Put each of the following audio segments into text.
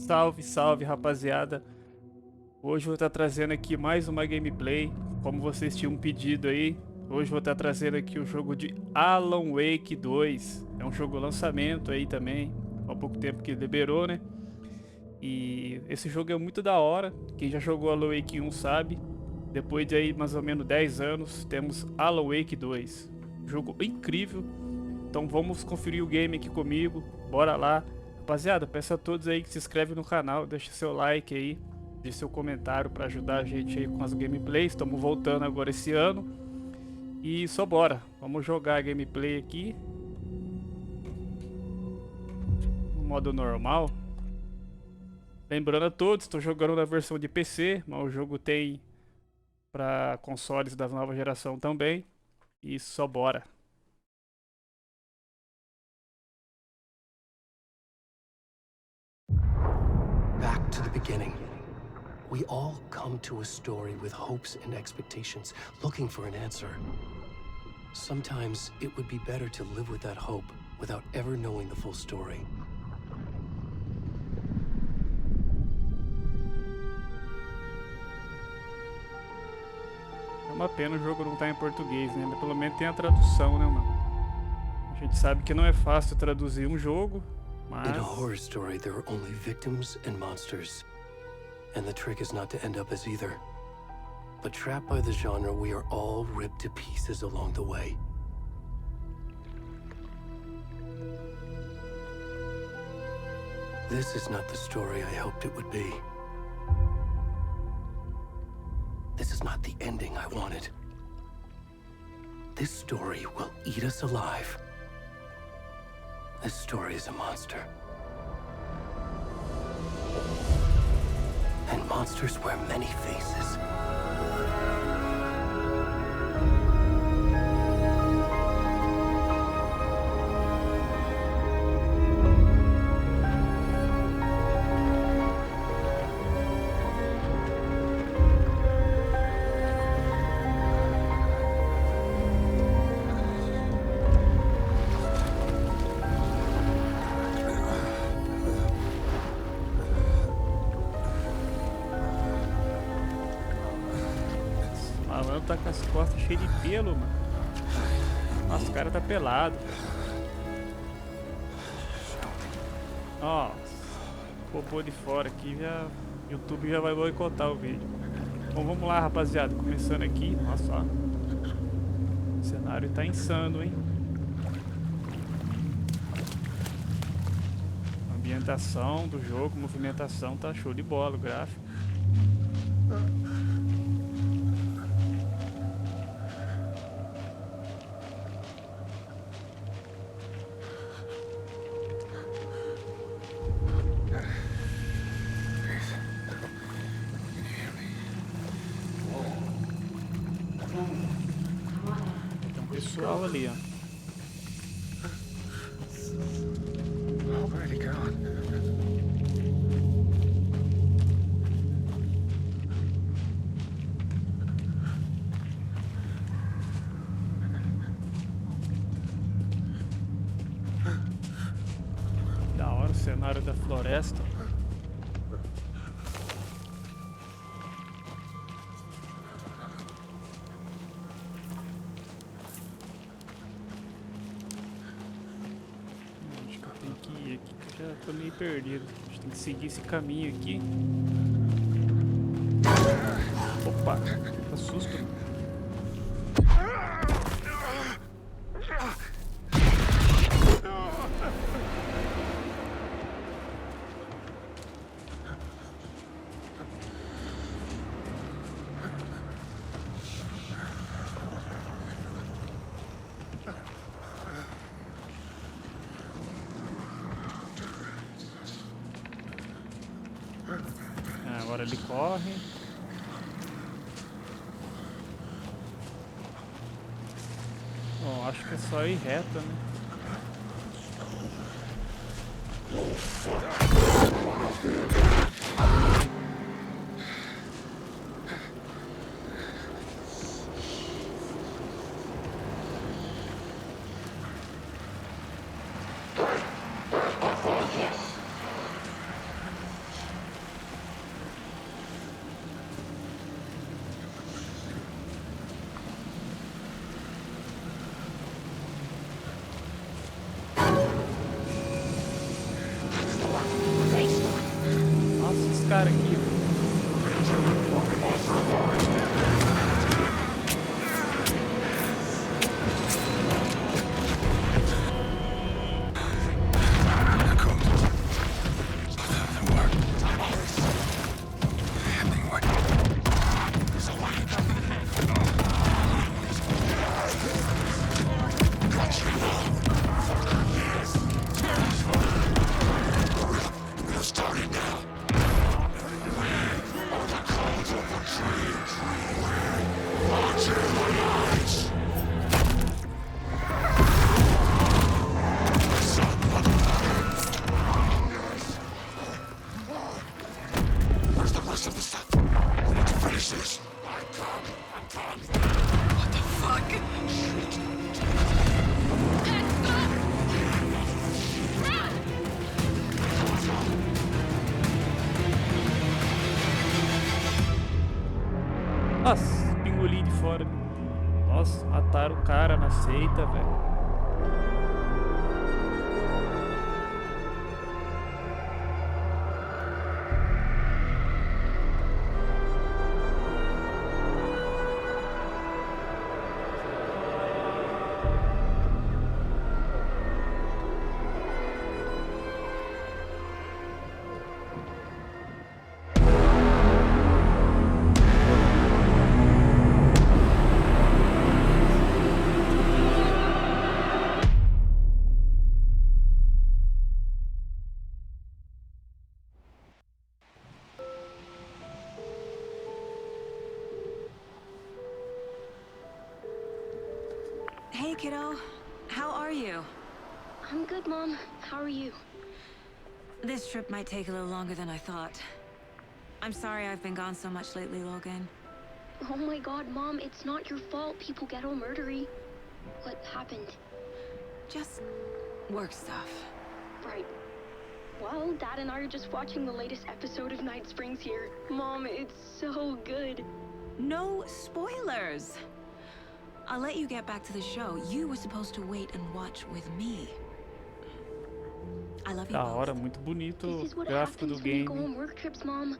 Salve, salve, rapaziada. Hoje eu vou estar trazendo aqui mais uma gameplay, como vocês tinham pedido aí. Hoje eu vou estar trazendo aqui o jogo de Alan Wake 2. É um jogo lançamento aí também, há pouco tempo que liberou, né? E esse jogo é muito da hora. Quem já jogou Alan Wake 1 sabe. Depois de aí mais ou menos 10 anos, temos Alan Wake 2. Jogo incrível. Então vamos conferir o game aqui comigo. Bora lá. Rapaziada, peço a todos aí que se inscrevem no canal, deixa seu like aí, deixa seu comentário para ajudar a gente aí com as gameplays. Estamos voltando agora esse ano. E só bora. Vamos jogar a gameplay aqui no modo normal. Lembrando a todos, estou jogando na versão de PC, mas o jogo tem para consoles da nova geração também. E só bora. Back to the beginning. We all come to a story with hopes and expectations, looking for an answer. Sometimes it would be better to live with that hope without ever knowing the full story. É uma pena o jogo não estar em português, né? Mas pelo menos tem a tradução, né, mano? A gente sabe que não é fácil traduzir um jogo, mas... In a horror story, there are only victims and monsters. And the trick is not to end up as either. But trapped by the genre, we are all ripped to pieces along the way. This is not the story I hoped it would be. This is not the ending I wanted. This story will eat us alive. This story is a monster. And monsters wear many faces. O malandro tá com as costas cheias de pelo, mano. Nossa, o cara tá pelado. Nossa, popô de fora aqui, já o YouTube já vai boicotar o vídeo. Bom, vamos lá, rapaziada, começando aqui. Nossa, ó. O cenário tá insano, hein? A ambientação do jogo, movimentação tá show de bola, o gráfico. Tem um pessoal ali, ó. Where'd he go? Da hora o cenário da floresta. Acho que eu tenho que ir aqui, que eu já tô meio perdido. A gente tem que seguir esse caminho aqui. Opa, que susto. Agora ele corre. Bom, acho que é só ir reto, né? caras aqui. Nossa, pingolim de fora. Nossa, mataram o cara na seita, velho. Hey, kiddo. How are you? I'm good, Mom. How are you? This trip might take a little longer than I thought. I'm sorry I've been gone so much lately, Logan. Oh my god, Mom, it's not your fault people get all murdery. What happened? Just work stuff. Right. Well, Dad and I are just watching the latest episode of Night Springs here. Mom, it's so good. No spoilers! I'll let you get back to the show. You were supposed to wait and watch with me. I love you Da both. hora, muito bonito This o is what gráfico do happens when you go game. on work trips, Mom.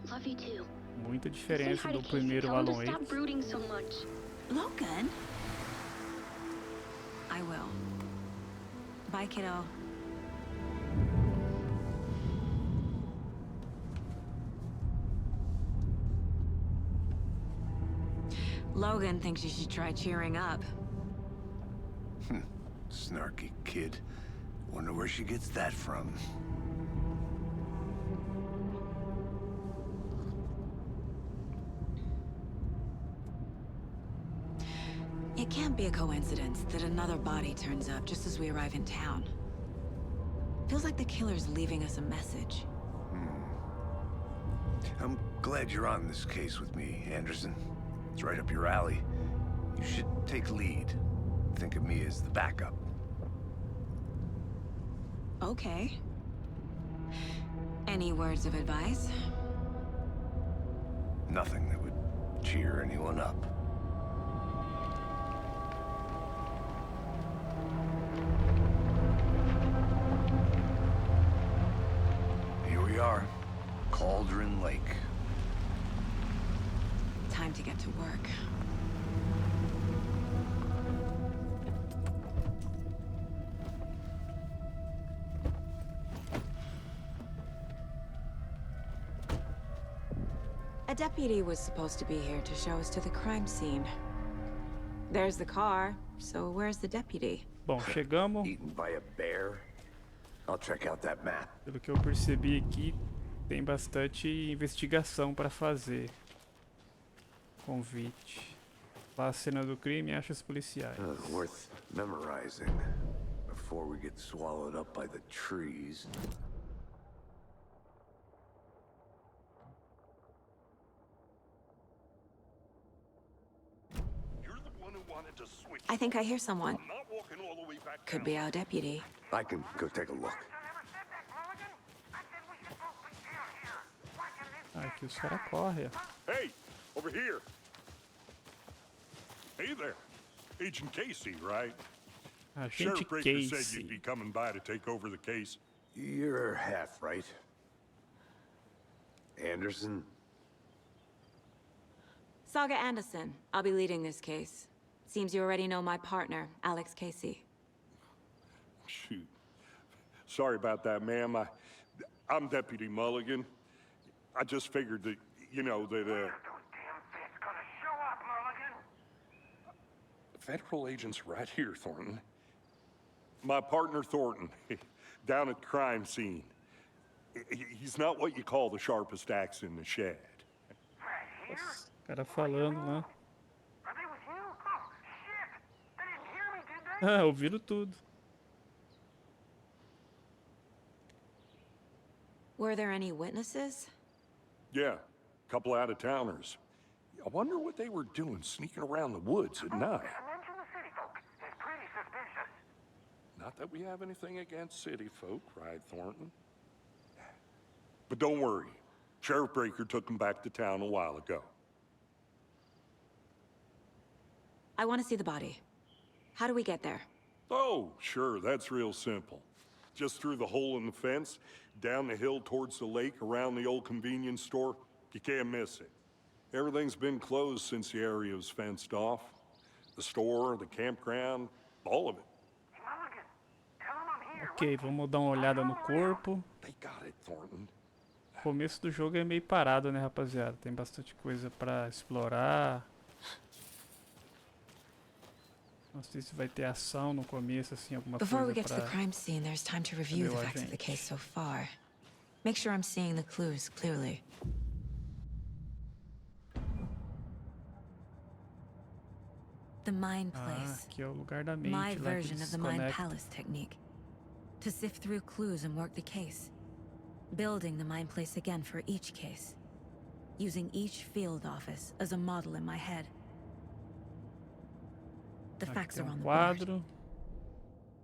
Love you too. Muita Say diferença hi do to Casey. primeiro Tell him to Alan stop Wake. brooding so much. Logan? I will. Bye, kiddo. Logan thinks you should try cheering up. Snarky kid. Wonder where she gets that from. It can't be a coincidence that another body turns up just as we arrive in town. Feels like the killer's leaving us a message. I'm glad you're on this case with me, Anderson. It's right up your alley. You should take lead. Think of me as the backup. Okay. Any words of advice? Nothing that would cheer anyone up. Here we are. Cauldron Lake. Time to get to work. A deputy was supposed to be here to show us to the crime scene. There's the car, so where's the deputy? Bom, chegamos. Eaten by a bear? I'll check out that map. Pelo que eu percebi aqui, tem bastante investigação para fazer. Convite. Vá à cena do crime e acha os policiais. Worth memorizing before we get swallowed up by the trees. I think I hear someone. Could be our deputy. I can go take a look. Ah, aqui os caras correm. Hey, over here. Hey there. Agent Casey, right? Agente Sheriff Breaker said you'd be Casey. coming by to take over the case. You're half right. Anderson? Saga Anderson. I'll be leading this case. Seems you already know my partner, Alex Casey. Shoot. Sorry about that, ma'am. I'm Deputy Mulligan. I just figured that, you know, that, Federal agents right here, Thornton. My partner, Thornton, down at the crime scene. He's not what you call the sharpest axe in the shed. Nossa, o cara falando lá. Ah, ouviram tudo. Were there any witnesses? Yeah, a couple out-of-towners. I wonder what they were doing sneaking around the woods at night. Not that we have anything against city folk, right, Thornton? But don't worry. Sheriff Breaker took them back to town a while ago. I want to see the body. How do we get there? Oh, sure, that's real simple. Just through the hole in the fence, down the hill towards the lake, around the old convenience store. You can't miss it. Everything's been closed since the area was fenced off. The store, the campground, all of it. Ok, vamos dar uma olhada no corpo. They got it, Thornton. O começo do jogo é meio parado, né, rapaziada? Tem bastante coisa pra explorar. Não sei se vai ter ação no começo, assim, alguma Before we coisa get to the pra... crime scene, there's time to review the facts of the case so far. Make sure I'm seeing the clues clearly. The Mind Ah, Place. aqui é o lugar da mente, My lá que version of the Mind desconecta. Palace technique. To sift through clues and work the case. Building the Mind Place again for each case. Using each field office as a model in my head. The facts Aqui é are on the board. quadro.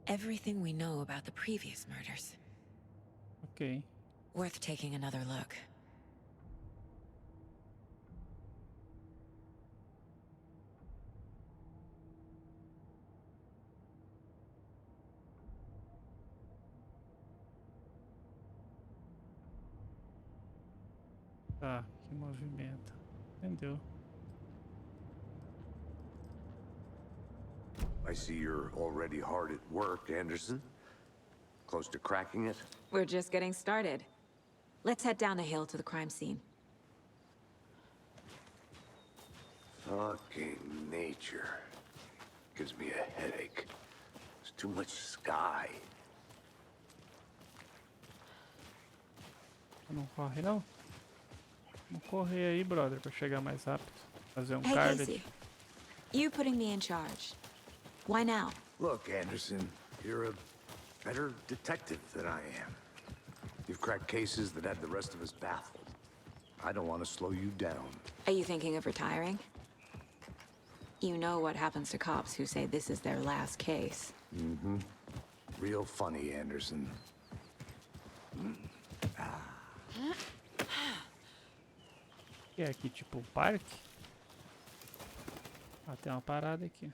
Everything we know about the previous murders. Ok. Worth taking another look. Tá, que movimenta. Entendeu? I see you're already hard at work, Anderson. Close to cracking it? We're just getting started. Let's head down the hill to the crime scene. Fucking nature. Gives me a headache. There's too much sky. Não corre não? Vamos correr aí, brother, pra chegar mais rápido. Fazer um Hey, card. Casey. You putting me in charge. Why now? Look, Anderson, you're a better detective than I am. You've cracked cases that had the rest of us baffled. I don't want to slow you down. Are you thinking of retiring? You know what happens to cops who say this is their last case. Mm-hmm. Real funny, Anderson. Que é aqui, tipo um parque? Ah, tem uma parada aqui.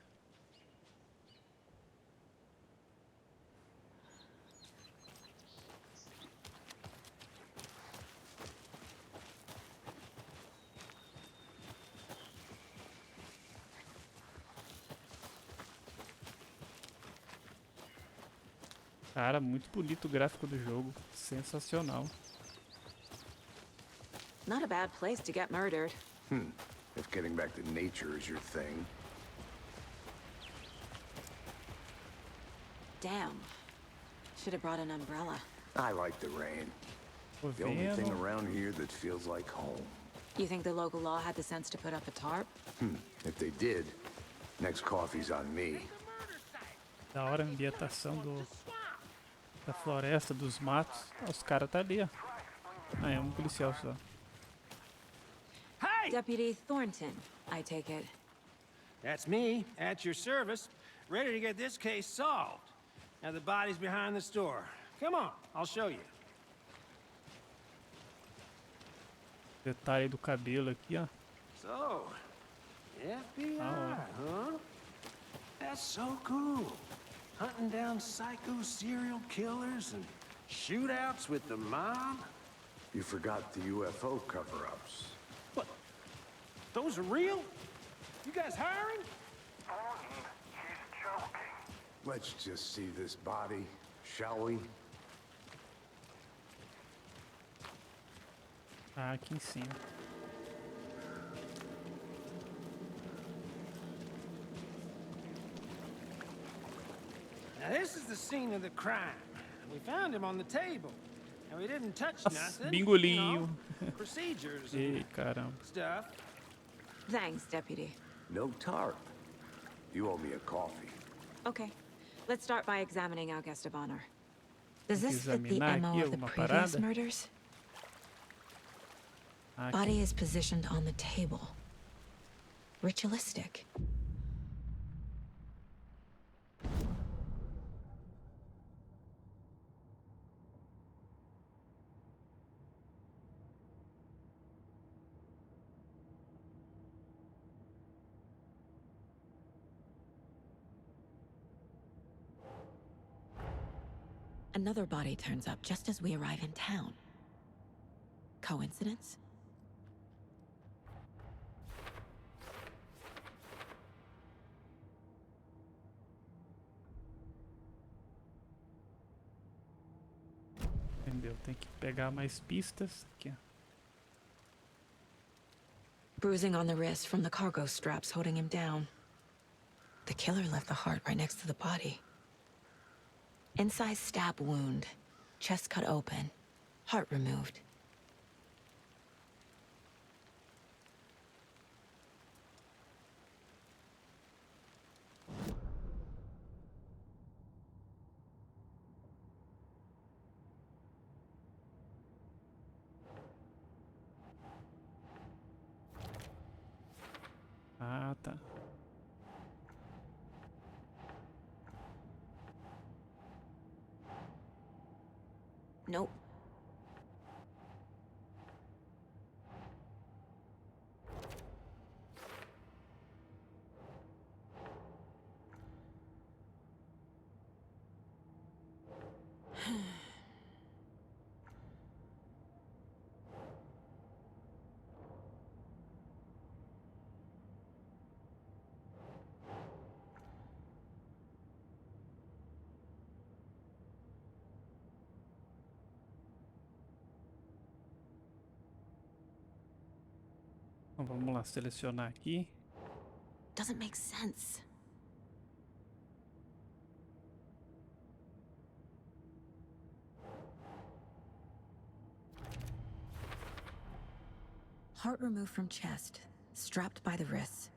Cara, muito bonito o gráfico do jogo. Sensacional. Not a bad place to get murdered. If getting back to nature is your thing. Damn. Should have brought an umbrella. I like the rain. Tô The only thing vendo. around here that feels like home. You think the local law had the sense to put up a tarp? If they did, next coffee's on me. Da hora a ambientação da floresta, dos matos. Ah, os caras tá ali, ó. Ah, é um policial só. Deputy Thornton, I take it. That's me, at your service, ready to get this case solved. Now the body's behind the store. Come on, I'll show you. Detalhe do cabelo aqui, ó. So, FBI, Oh. huh? That's so cool. Hunting down psycho serial killers and shootouts with the mob. You forgot the UFO cover-ups. What? Those are real? You guys hiring? Let's just see this body, shall we? Ah, aqui em cima. Now this is the scene of the crime. We found him on the table. And we didn't touch Nossa, nothing. bingolinho. Procedures Ei, and caramba. stuff. Thanks, Deputy. No tarp. You owe me a coffee. Okay. Let's start by examining our guest of honor. Does this fit the Examinar MO aqui of the alguma previous parada? murders? Aqui. Body is positioned on the table. Ritualistic. Another body turns up just as we arrive in town. Coincidence? Entendeu? Tem que pegar mais pistas. Aqui, ó. Bruising on the wrist from the cargo straps holding him down. The killer left the heart right next to the body. Inside stab wound, chest cut open, heart removed. Ah, tá. Nope. Então vamos lá, selecionar aqui. Doesn't make sense. Heart removed from chest, strapped by the wrists.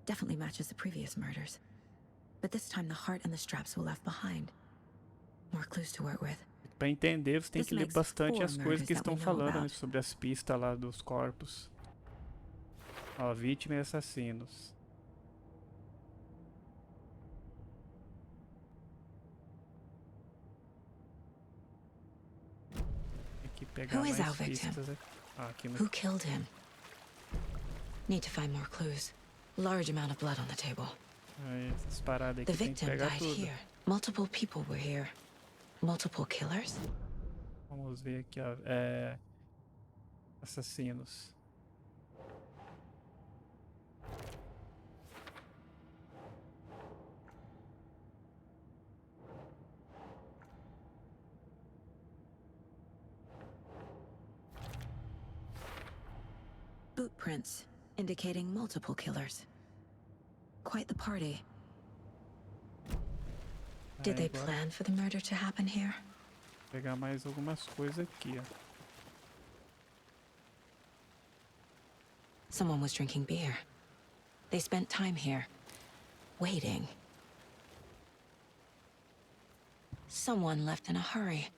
Definitely matches the previous murders. But this time the heart and the straps were left behind. More clues to work with. Para entender, você tem que ler bastante as coisas que estão murders that we know falando, né, about. sobre as pistas lá dos corpos. Ó, vítima e assassinos. Tem que pegar Who is mais our victim? pistas aqui. Ah, aqui no... Who killed him? Need to find more clues. Large amount of blood on the table. Aí, essas paradas The aqui tem que victim pegar died tudo. here. Multiple people were here. Multiple killers? Vamos ver aqui, ó. Assassinos. Boot prints, indicating multiple killers. Quite the party. Did Aí, they agora plan for the murder to happen here? vou pegar mais algumas coisas aqui, ó. Someone was drinking beer. They spent time here, waiting. Someone left in a hurry.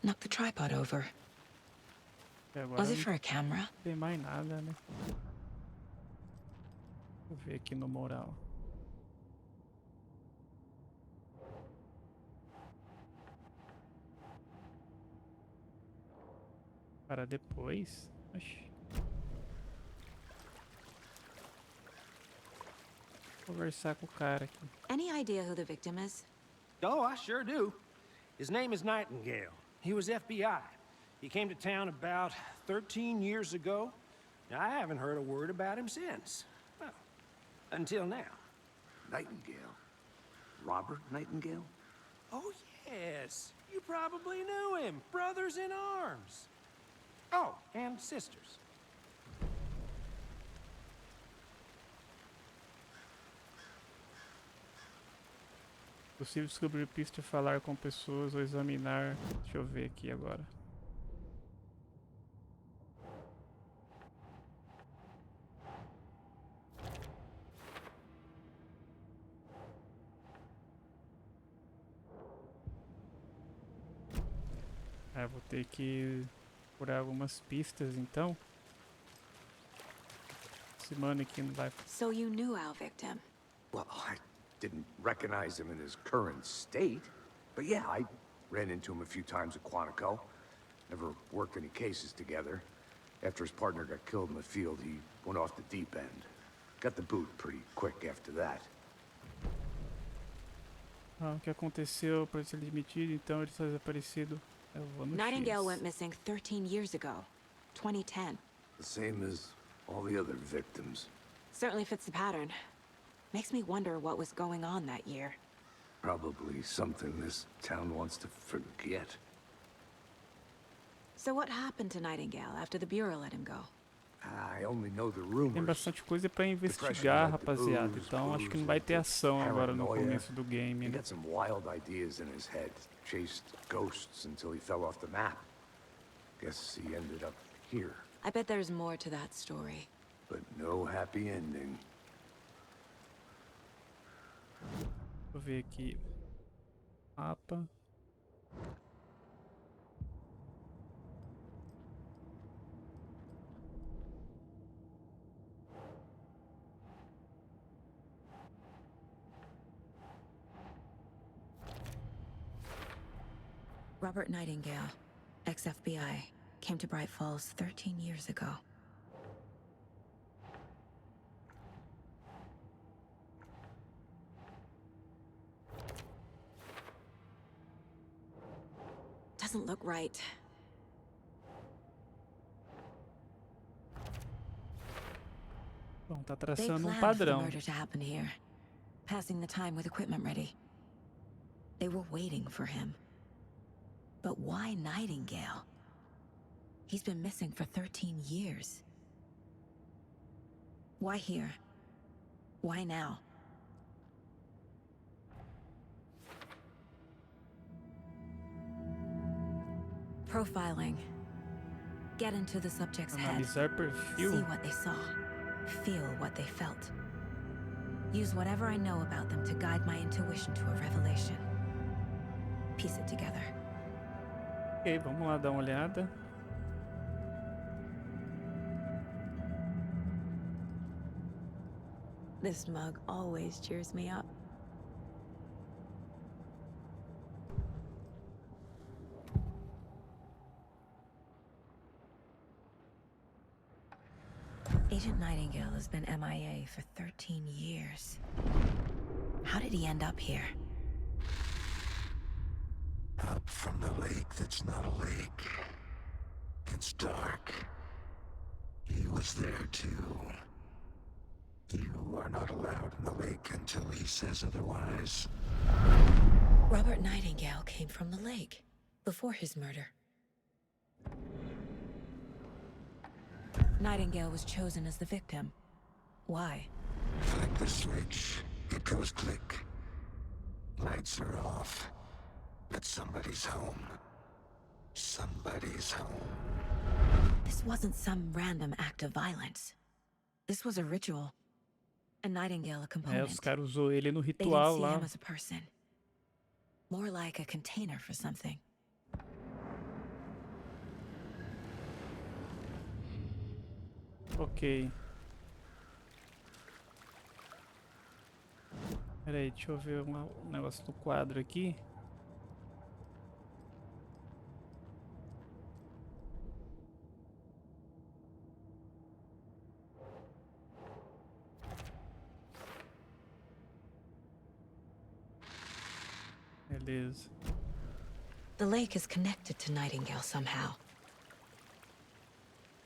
Knocked the tripod over. E agora Was it não for a camera? tem mais nada, né? Vou ver aqui no moral. Para depois. Oxi. Conversar com o cara aqui. Any idea who the victim is? Oh, I sure do. His name is Nightingale. He was FBI. He came to town about 13 years ago. I haven't heard a word about him since. Well, until now. Nightingale? Robert Nightingale? Oh, yes. You probably knew him. Brothers in arms. Oh, and sisters. Possível descobrir pista, falar com pessoas ou examinar. Deixa eu ver aqui agora. Vou ter que procurar algumas pistas então. Esse mano aqui não vai. So you knew our victim. Well, I didn't recognize him in his current state. But yeah, I ran into him a few times at Quantico. Never worked any cases together. After his partner got killed in the field, he went off the deep end. Got the boot pretty quick after that. O que aconteceu para ele ser demitido, então ele está desaparecido. Eu vou no Nightingale X. went missing 13 years ago, 2010. The same as all the other victims. Certainly fits the pattern. Makes me wonder what was going on that year. Probably something this town wants to forget. So what happened to Nightingale after the Bureau let him go? I only know the Tem rumors. bastante coisa para investigar, rapaziada. Então acho que não vai ter ação agora no começo do game, He né? got some wild ideas in his head. Chased ghosts until he fell off the map. Guess he ended up here. I bet there's more to that story. But no happy ending. Vou ver aqui. Mapa. Robert Nightingale, ex-FBI, came to Bright Falls 13 years ago. Doesn't look right. Bom, tá They traçando planned for the padrão. murder to happen here, passing the time with equipment ready. They were waiting for him. But why Nightingale? He's been missing for 13 years. Why here? Why now? Profiling. Get into the subject's head. Analisar See perfil. what they saw. Feel what they felt. Use whatever I know about them to guide my intuition to a revelation. Piece it together. Ok, vamos lá dar uma olhada. This mug always cheers me up. Agent Nightingale has been MIA for 13 years. How did he end up here? Up from the lake that's not a lake. It's dark. He was there too. You are not allowed in the lake until he says otherwise. Robert Nightingale came from the lake before his murder. Nightingale was chosen as the victim. Why? Flick the switch. It goes click. Lights are off. But somebody's home. Somebody's home. This wasn't some random act of violence. This was a ritual. And Nightingale a component. Os caras usou ele no They didn't ritual see lá. him as a person. More like a container for something. Ok. Pera aí, deixa eu ver um negócio no quadro aqui. Beleza. The lake is connected to Nightingale somehow.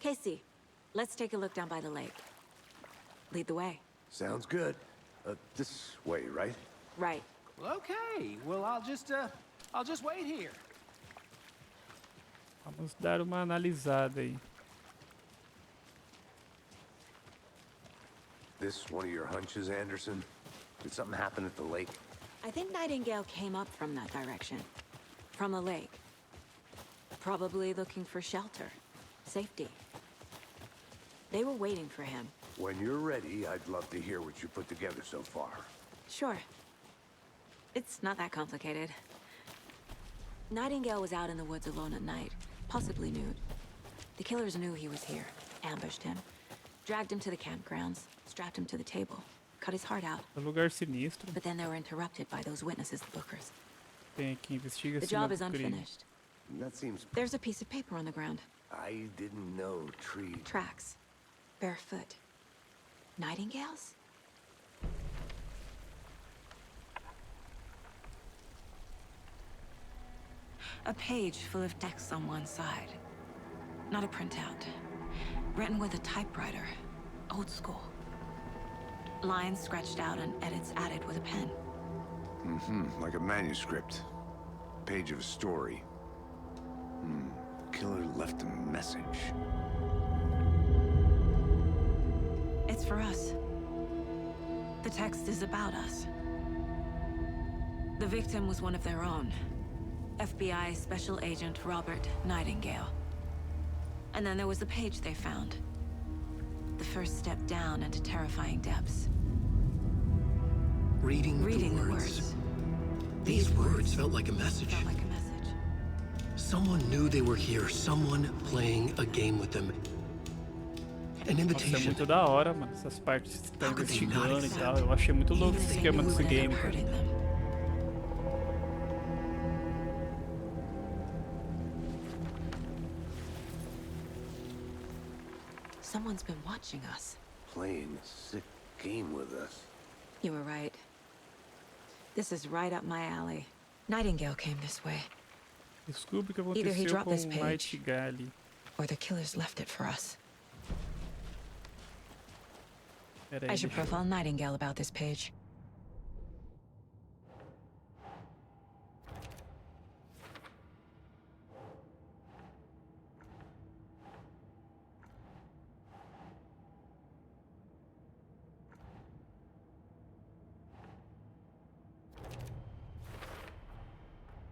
Casey, let's take a look down by the lake. Lead the way. Sounds good. This way, right? Right. Well, okay. Well, I'll just wait here. Vamos dar uma analisada aí. This one of your hunches, Anderson? Did something happen at the lake? I think Nightingale came up from that direction. From the lake. Probably looking for shelter. Safety. They were waiting for him. When you're ready, I'd love to hear what you put together so far. Sure. It's not that complicated. Nightingale was out in the woods alone at night, possibly nude. The killers knew he was here, ambushed him, dragged him to the campgrounds, strapped him to the table, cut his heart out. É um lugar sinistro. But then they were interrupted by those witnesses, the Bookers. Tem aqui, investiga The cena job do is crime. unfinished. That seems... There's a piece of paper on the ground. I didn't know tree... Tracks. Barefoot. Nightingales? A page full of text on one side. Not a printout. Written with a typewriter. Old school. Lines scratched out and edits added with a pen. like a manuscript. Page of a story. Killer left a message. It's for us. The text is about us. The victim was one of their own. FBI Special Agent Robert Nightingale. And then there was the page they found. The first step down into terrifying depths. Reading the words. These words felt like a message. Felt like a message. Someone knew they were here. Someone playing a game with them. An Nossa, é invitation. muito da hora, mano. Essas partes que você tá How could they not investigando e accept? tal. Eu achei muito louco esse They esquema knew desse that they game, were cara. hurting them. Someone's been watching us. Playing a sick game with us. You were right. This is right up my alley. Nightingale came this way, Descubra o que Either he aconteceu dropped com this o page. Nightingale. or the killers left it for us. Pera I aí, should deixa eu- profile Nightingale about this page.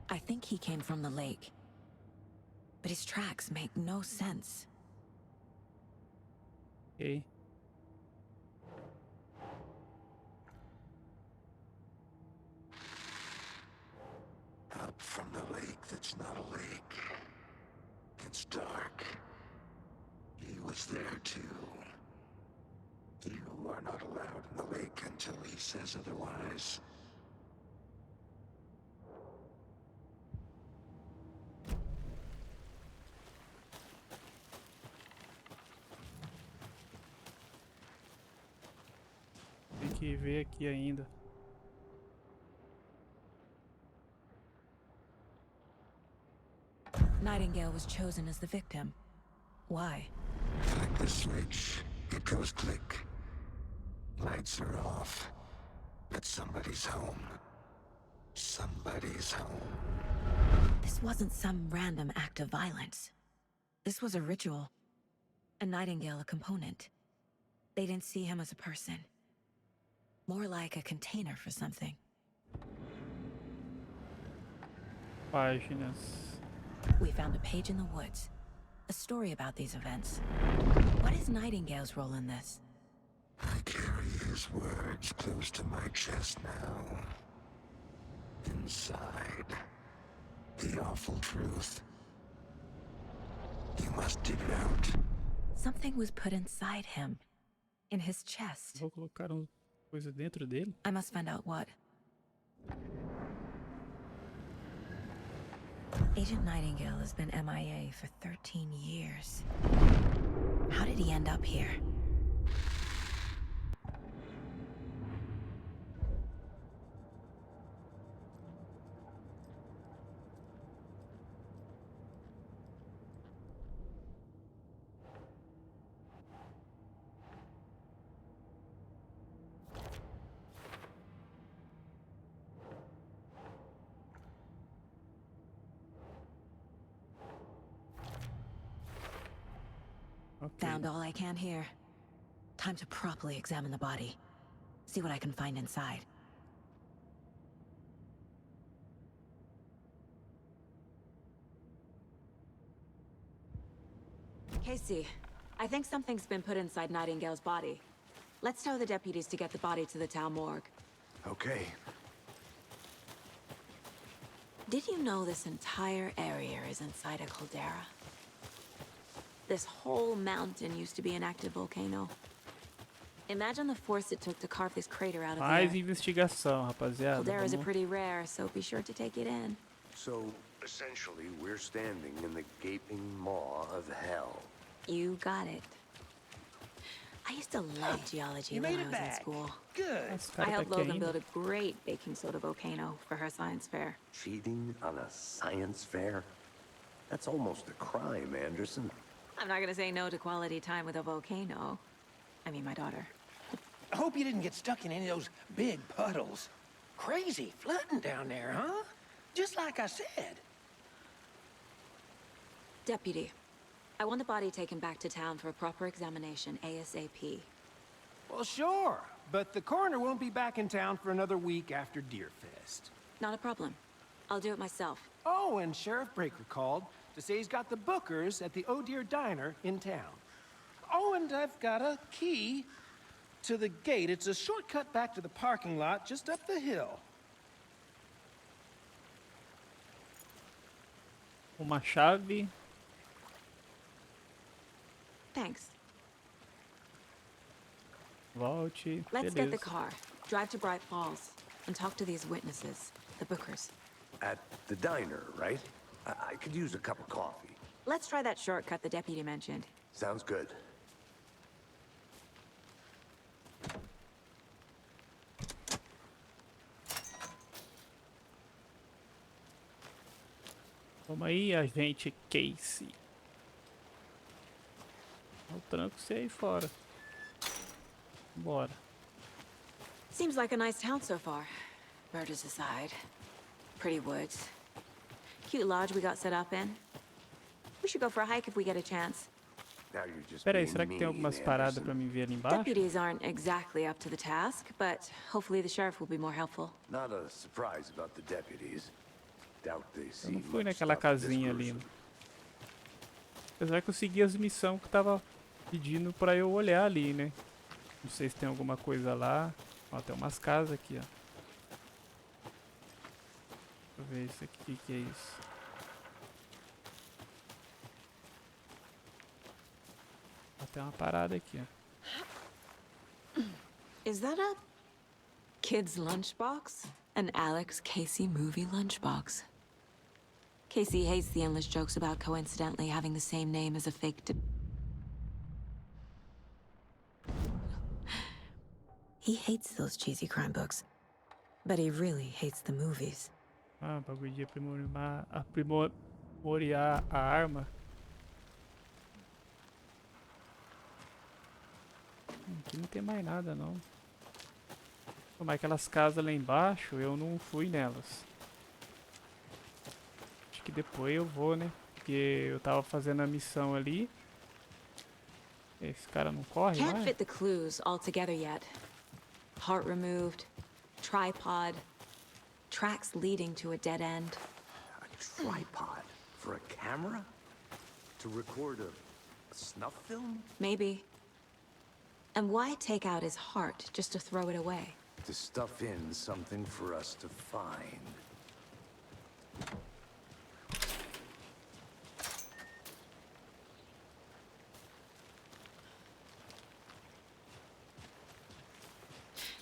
I think he came from the lake. But his tracks make no sense. Ok. Up from the lake that's not a lake. It's dark. He was there too. You are not allowed in the lake until he says otherwise. Tem que ver aqui ainda. Nightingale was chosen as the victim. Why? Flick the switch. It goes click. Lights are off. But somebody's home. Somebody's home. This wasn't some random act of violence. This was a ritual. And Nightingale a component. They didn't see him as a person. More like a container for something. Páginas. We found a page in the woods. A story about these events. What is Nightingale's role in this? I carry his words close to my chest now. Inside. The awful truth. You must dig it out. Something was put inside him. In his chest. Vou colocar uma coisa dentro dele. I must find out what. Agent Nightingale has been MIA for 13 years. How did he end up here? Ok. Found all I can here. Time to properly examine the body. See what I can find inside. Casey, I think something's been put inside Nightingale's body. Let's tell the deputies to get the body to the town morgue. Okay. Did you know this entire area is inside a caldera? This whole mountain used to be an active volcano. Imagine the force it took to carve this crater out of the Mais earth. investigação, rapaziada. Calderas are Vamos... pretty rare, so be sure to take it in. So, essentially, we're standing in the gaping maw of hell. You got it. I used to love geology You when made I it was in back. school. Good. Esse I cara tá helped aqui Logan ainda. build a great baking soda volcano for her science fair. Cheating on a science fair? That's almost a crime, Anderson. I'm not gonna say no to quality time with a volcano. I mean, my daughter. I hope you didn't get stuck in any of those big puddles. Crazy flooding down there, huh? Just like I said. Deputy, I want the body taken back to town for a proper examination ASAP. Well, sure. But the coroner won't be back in town for another week after Deerfest. Not a problem. I'll do it myself. Oh, and Sheriff Breaker called to say he's got the bookers at the Oh Dear Diner in town. Oh, and I've got a key to the gate. It's a shortcut back to the parking lot just up the hill. Uma chave. Thanks. Volte. Let's get the Beleza. car, drive to Bright Falls, and talk to these witnesses, the bookers. At the diner, right? I could use a cup of coffee. Let's try that shortcut the deputy mentioned. Sounds good. Vamos aí, agente Casey. Dá o tranco você aí fora. Bora. Seems like a nice town so far. Murders aside. Pretty woods. Cute lodge we got set up in. We should go for a hike if we get a chance. Now you're just Pera aí, being será que tem mean, algumas paradas Anderson. pra mim ver ali embaixo? Deputies aren't exactly up to the task, but hopefully the sheriff will be more helpful. Not a surprise about the deputies. Doubt they Eu see não fui much naquela stuff this casinha ali. gruesome. Apesar que eu segui as missões que tava pedindo pra eu olhar ali, né? Não sei se tem alguma coisa lá. Ó, tem umas casas aqui, ó. Deixa eu ver isso aqui, o que que é isso? Ó, tem uma parada aqui, ó. Is that a kid's lunchbox? An Alex Casey movie lunchbox. Casey hates the endless jokes about coincidentally having the same name as a fake He hates those cheesy crime books, but he really hates the movies. Ah, bagulho de aprimorar a arma. Aqui não tem mais nada, não. Pô, mas aquelas casas lá embaixo, eu não fui nelas. Acho que depois eu vou, né? Porque eu tava fazendo a missão ali. Esse cara não corre Can't mais? fit the clues all together yet. Heart removed, tripod, tracks leading to a dead end. A tripod for a camera? To record a snuff film? Maybe. And why take out his heart just to throw it away? To stuff in something for us to find.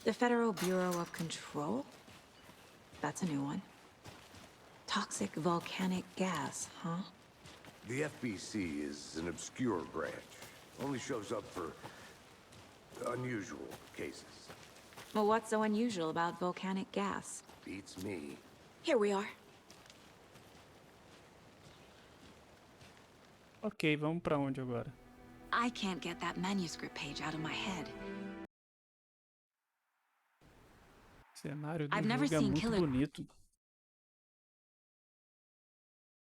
The Federal Bureau of Control? That's a new one. Toxic volcanic gas, huh? The FBC is an obscure branch. Only shows up for unusual cases. Well, what's so unusual about volcanic gas? Beats me. Here we are. Ok, vamos pra onde agora? I can't get that manuscript page out of my head. O cenário do I've never jogo é seen muito killer- bonito.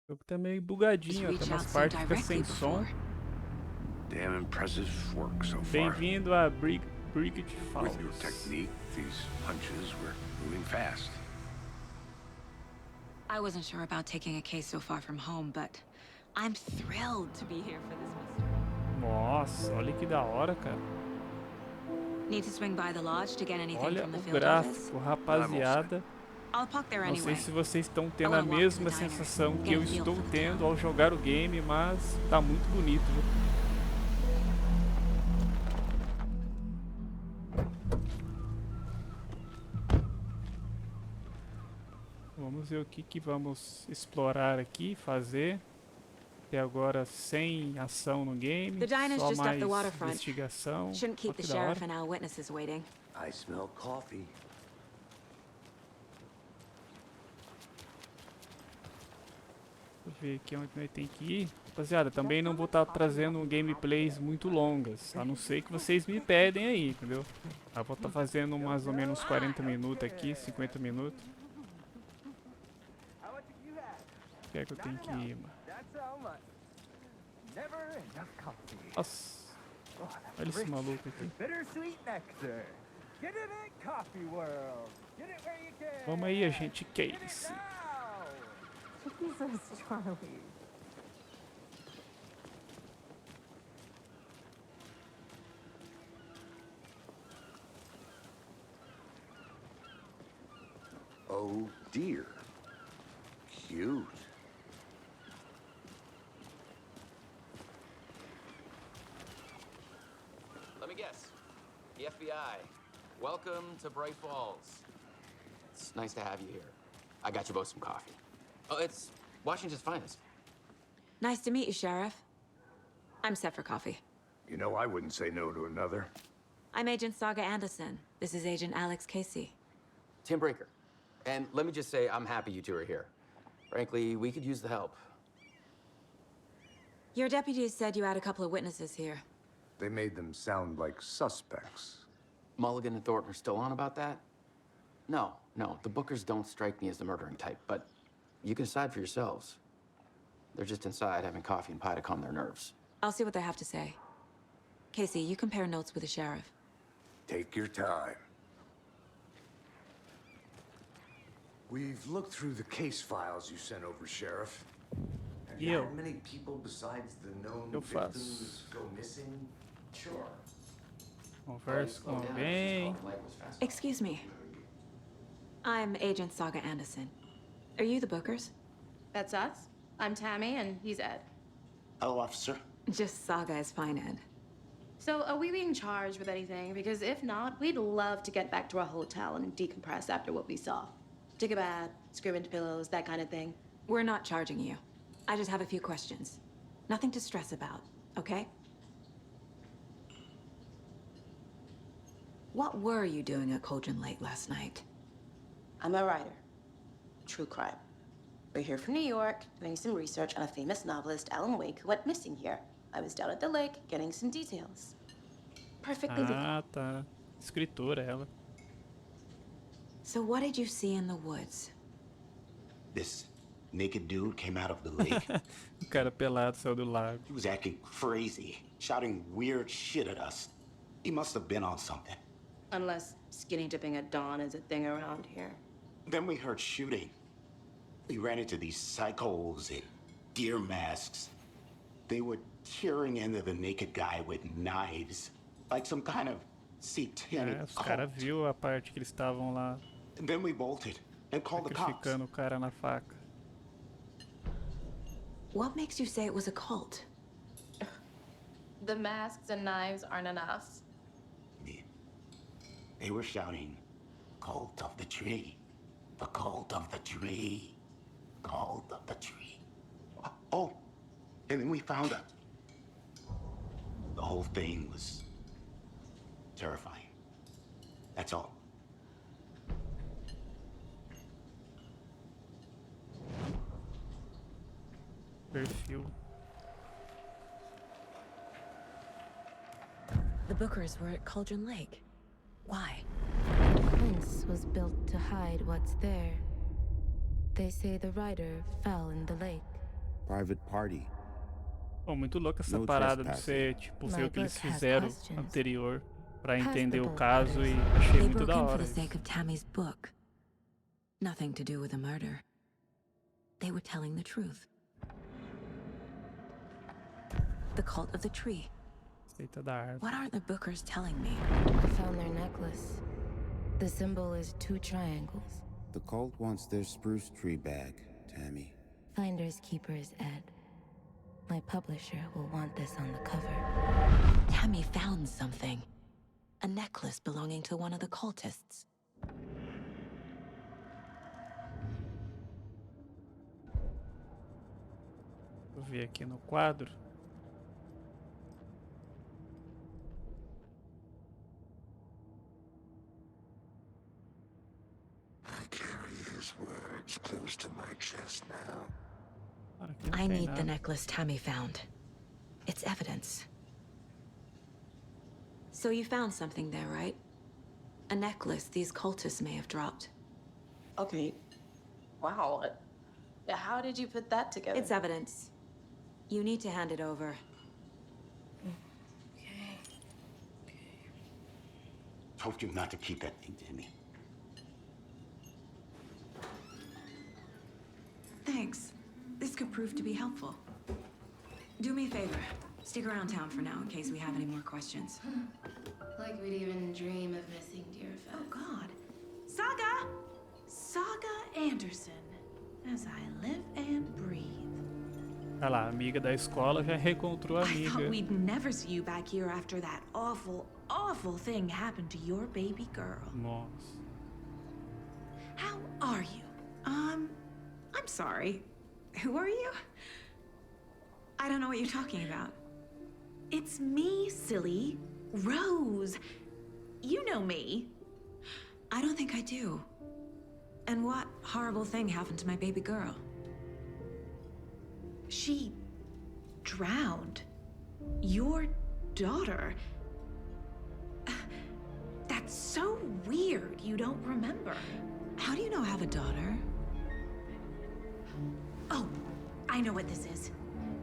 O jogo tá meio Just bugadinho, ó, reach tem out umas so partes que fica directly sem som. before. Damn impressive work so far. Bem-vindo a Bricket Falls. With your technique, these punches were moving fast. I wasn't sure about taking a case so far from home, but I'm thrilled to be here for this mystery. Nossa, olha que da hora, cara. Need to swing by the lodge to get anything Olha from the o field office? gráfico, rapaziada. I'll park there Não sei anyway. se vocês estão tendo a mesma sensação que eu estou tendo ao jogar o game, mas tá muito bonito, viu? Vamos ver o que vamos explorar aqui, fazer. Até agora sem ação no game, The diner's só just up mais the waterfront. investigação. Shouldn't keep Olha the que da hora. sheriff and our witnesses waiting. I smell coffee. Deixa eu ver aqui onde nós tem que ir. Rapaziada, também não vou estar trazendo gameplays muito longas, a não ser que vocês me pedem aí, entendeu? Eu vou estar fazendo mais ou menos 40 minutos aqui, 50 minutos. O que é que eu tenho que ir, mano? Nossa, olha esse maluco aqui. Vamos aí, agente Case. Oh dear. Cute. Let me guess. The FBI. Welcome to Bright Falls. It's nice to have you here. I got you both some coffee. Oh, it's Washington's finest. Nice to meet you, Sheriff. I'm set for coffee. You know, I wouldn't say no to another. I'm Agent Saga Anderson. This is Agent Alex Casey. Tim Breaker. And let me just say, I'm happy you two are here. Frankly, we could use the help. Your deputies said you had a couple of witnesses here. They made them sound like suspects. Mulligan and Thornton are still on about that? No, the Bookers don't strike me as the murdering type, but you can decide for yourselves. They're just inside having coffee and pie to calm their nerves. I'll see what they have to say. Casey, you compare notes with the sheriff. Take your time. We've looked through the case files you sent over, Sheriff. Have you had many people besides the known victims go missing? Sure. Converse com alguém. Excuse me. I'm Agent Saga Anderson. Are you the Bookers? That's us. I'm Tammy, and he's Ed. Hello, officer. Just Saga is fine, Ed. So, are we being charged with anything? Because if not, we'd love to get back to our hotel and decompress after what we saw. Take a bath, scream into pillows, that kind of thing. We're not charging you. I just have a few questions. Nothing to stress about, okay? What were you doing at Cauldron Lake last night? I'm a writer. True crime. We're here from New York, doing some research on a famous novelist, Alan Wake, who went missing here. I was down at the lake, getting some details. Perfectly legal. Ah, tá. Escritora, ela. So what did you see in the woods? This naked dude came out of the lake. O cara pelado saiu do lago. He was acting crazy, shouting weird shit at us. He must have been on something. Unless skinny dipping at dawn is a thing around here. Then we heard shooting. We ran into these psychos in deer masks. They were tearing into the naked guy with knives, like some kind of satanic Os caras viu a parte que eles estavam lá And then we bolted and called the cops. sacrificando o cara na faca. What makes you say it was a cult? The masks and knives aren't enough. They were shouting, "Cult of the tree, the cult of the tree, cult of the tree." Oh, and then we found out. The whole thing was terrifying. That's all. Perfil. The Bookers were at Cauldron Lake. Why? The fence was built to hide what's there. They say the writer fell in the lake. Private party. Pô, muito louca essa No parada de trespassing. você, tipo, ver My o que eles book has fizeram questions. anterior pra Past entender the o bolt caso e cutters. achei They muito broke da in for hora the isso. sake of Tammy's book. Nothing to do with the murder. They were telling the truth. The cult of the tree. Seita da árvore. What aren't the Bookers telling me? I found their necklace. The symbol is 2 triangles. The cult wants their spruce tree back, Tammy. Finders keepers, Ed. My publisher will want this on the cover. Tammy found something. A necklace belonging to one of the cultists. Vou ver aqui no quadro. I carry his words close to my chest now. Ah, aqui não I tem need the nada. necklace Tammy found. It's evidence. So you found something there, right? A necklace these cultists may have dropped. Okay. Wow. How did you put that together? It's evidence. You need to hand it over. Told you not to keep that thing, Timmy. Thanks. This could prove to be helpful. Do me a favor. Stick around town for now in case we have any more questions. Like we'd even dream of missing dear Fez. Oh, God. Saga! Saga Anderson. As I live and breathe. Olha lá, a amiga da escola já reencontrou a I thought amiga. we'd never see you back here after that awful, awful thing happened to your baby girl. Nossa. How are you? I'm sorry. Who are you? I don't know what you're talking about. It's me, silly. Rose. You know me. I don't think I do. And what horrible thing happened to my baby girl? She drowned. Your daughter. That's so weird you don't remember. How do you know I have a daughter? Oh, I know what this is.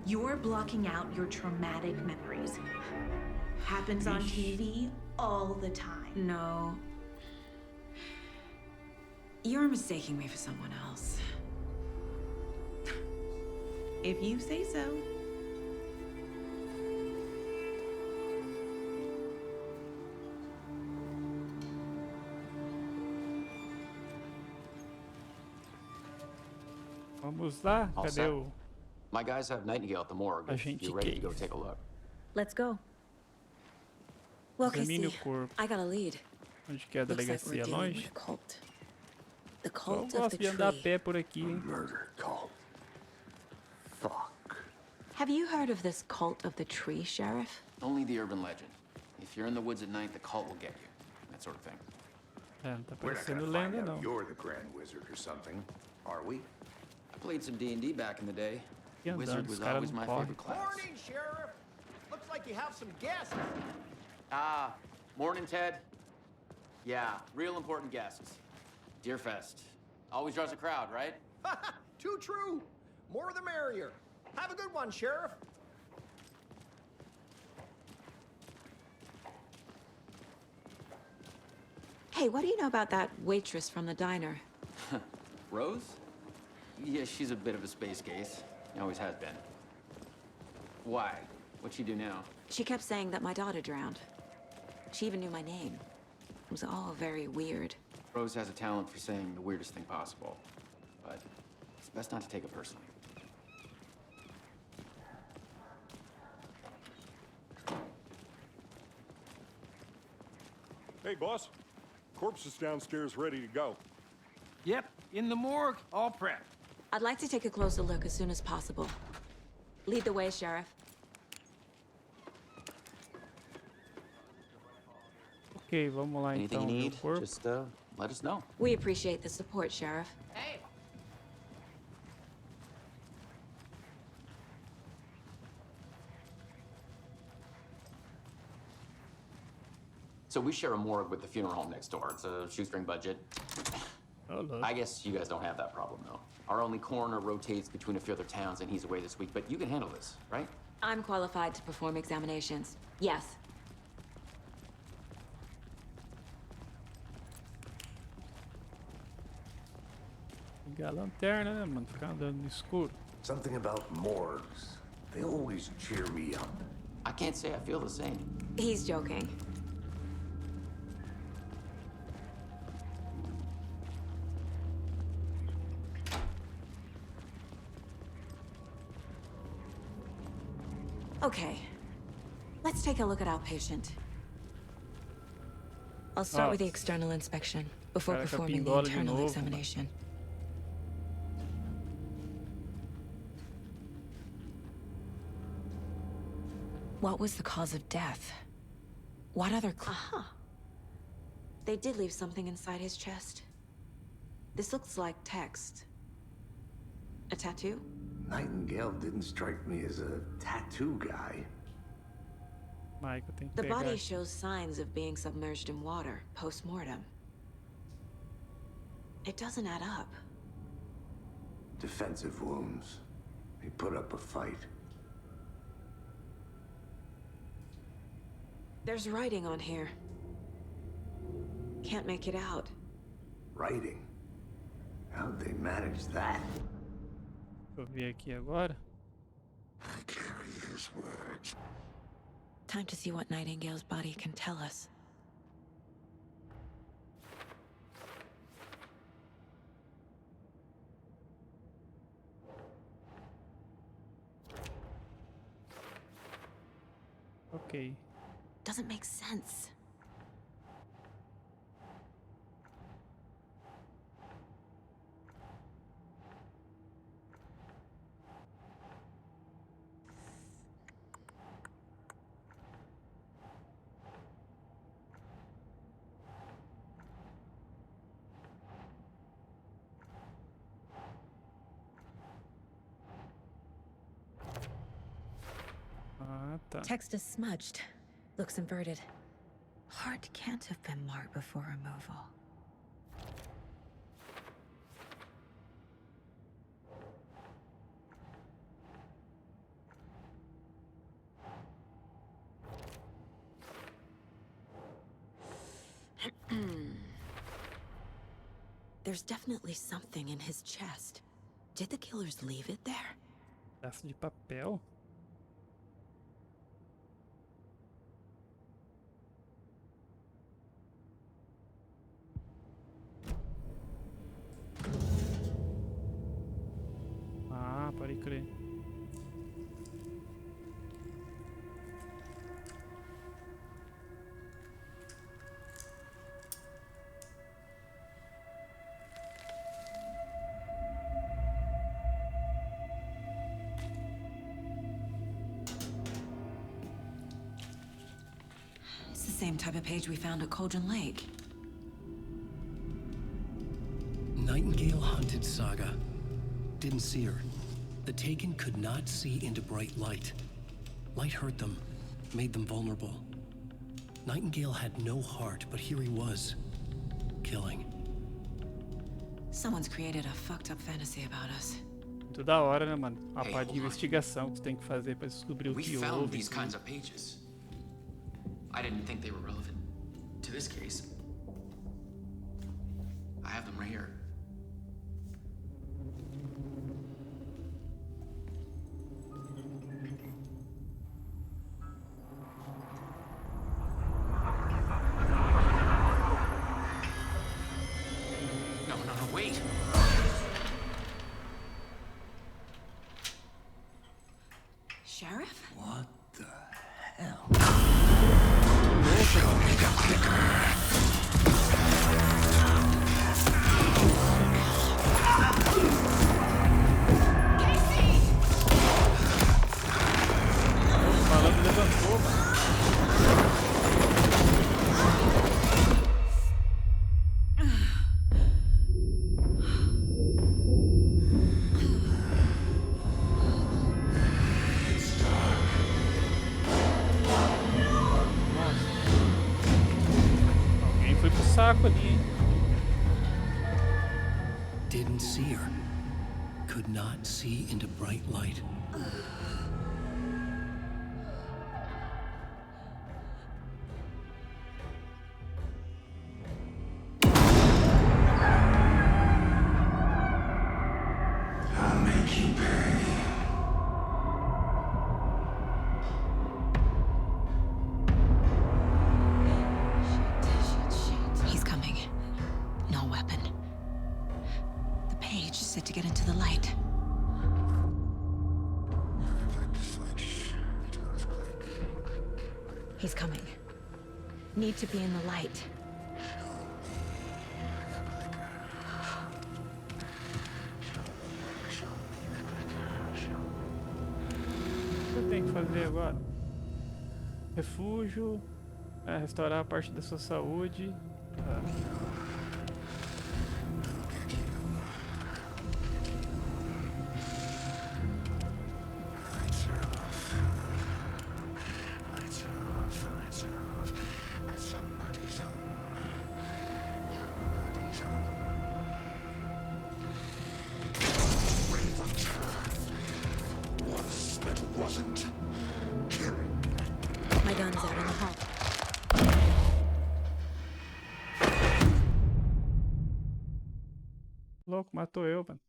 You're blocking out your traumatic memories. Happens on TV all the time. No. You're mistaking me for someone else. If you say so. Vamos lá? All Cadê set. o My guys have Nightingale at the morgue. If Agente you're ready to go Cave? take a look. Let's go. Well, Examine o Casey, corpo? I got a lead. Onde que é a Looks like we're delegacia? dealing with Longe? a cult. The Eu cult of gosto the de andar a tree. pé por aqui, hein? Murder cult. Fuck. Have you heard of this cult of the tree, Sheriff? Only the urban legend. If you're in the woods at night, the cult will get you. That sort of thing. É, não tá We're not parecendo gonna find lenda, out não. you're the Grand Wizard or something, are we? I played some D&D back in the day. E andando, Wizard os was caras always não my correm. favorite class. Morning, Sheriff. Looks like you have some guests. Ah, morning, Ted. Yeah, real important guests. Deerfest. Always draws a crowd, right? Too true. More the merrier. Have a good one, Sheriff. Hey, what do you know about that waitress from the diner? Rose? Yeah, she's a bit of a space case. Always has been. Why? What'd she do now? She kept saying that my daughter drowned. She even knew my name. It was all very weird. Rose has a talent for saying the weirdest thing possible. But it's best not to take it personally. Hey, boss. Corpse is downstairs ready to go. Yep, in the morgue, all prepped. I'd like to take a closer look as soon as possible. Lead the way, Sheriff. Ok, vamos lá Anything então. you Meu need, corpo. just let us know. We appreciate the support, Sheriff. Hey. So we share a morgue with the funeral home next door. It's a shoestring budget. Oh, look. I guess you guys don't have that problem, though. Our only coroner rotates between a few other towns, and he's away this week. But you can handle this, right? I'm qualified to perform examinations. Yes. Ligar a lanterna, né, mano? Ficar andando no escuro. Something about morgues. They always cheer me up. I can't say I feel the same. He's joking. Okay. Let's take a look at our patient. I'll start with the external inspection before Cara, performing the capingola de internal novo, examination. What was the cause of death? What other Aha! They did leave something inside his chest. This looks like text. A tattoo? Nightingale didn't strike me as a tattoo guy. Mike, eu tenho que The pegar. body shows signs of being submerged in water post-mortem. It doesn't add up. Defensive wounds. He put up a fight. There's writing on here. Can't make it out. Writing? How'd they manage that? Deixa eu ver aqui agora. I carry his words. Time to see what Nightingale's body can tell us. Ok. Doesn't make sense. Ah, tá. Text is smudged. Looks inverted. Heart can't have been marked before removal. There's definitely something in his chest. Did the killers leave it there? Pedaço de papel. Ah, pode crer. It's the same type of page we found at Cauldron Lake. Nightingale hunted Saga. Didn't see her. The Taken could not see into bright light. Light hurt them, made them vulnerable. Nightingale had no heart, but here he was, killing. Someone's created a fucked up fantasy about us. Muito da hora, né, mano? A Hey, parte de hold on. investigação que tu tem que fazer pra descobrir o We que found houve. these kinds of pages. I didn't think they were relevant to this case. I have them right here. No, wait. Sheriff? What the hell? Show me the clicker. O malandro levantou, mano. Alguém foi pro saco ali, hein? see into bright light. I'll make you pay. He's coming. No weapon. The page set to get into the light. He's coming. Need to be in the light. O que eu tenho que fazer agora? Refúgio. Restaurar a parte da sua saúde. Tá. My gun's out in the hall. Louco, matou eu, mano.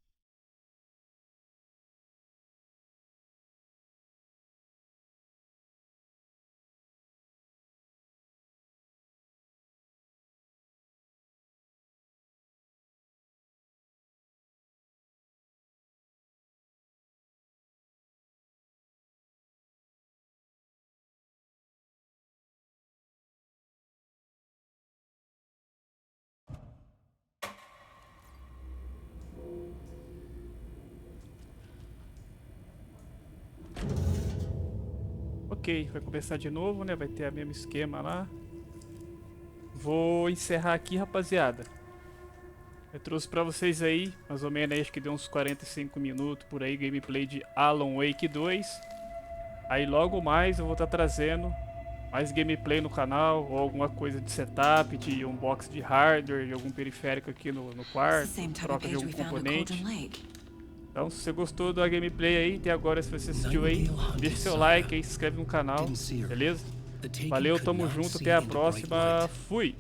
Ok, vai começar de novo, né? Vai ter o mesmo esquema lá. Vou encerrar aqui, rapaziada. Eu trouxe pra vocês aí, mais ou menos, acho que deu uns 45 minutos por aí, gameplay de Alan Wake 2. Aí logo mais eu vou estar trazendo mais gameplay no canal, ou alguma coisa de setup, de unboxing de hardware, de algum periférico aqui no quarto, troca de algum componente. Então, se você gostou da gameplay aí, até agora, se você assistiu aí, deixa seu like aí, se inscreve no canal, beleza? Valeu, tamo junto, até a próxima, fui!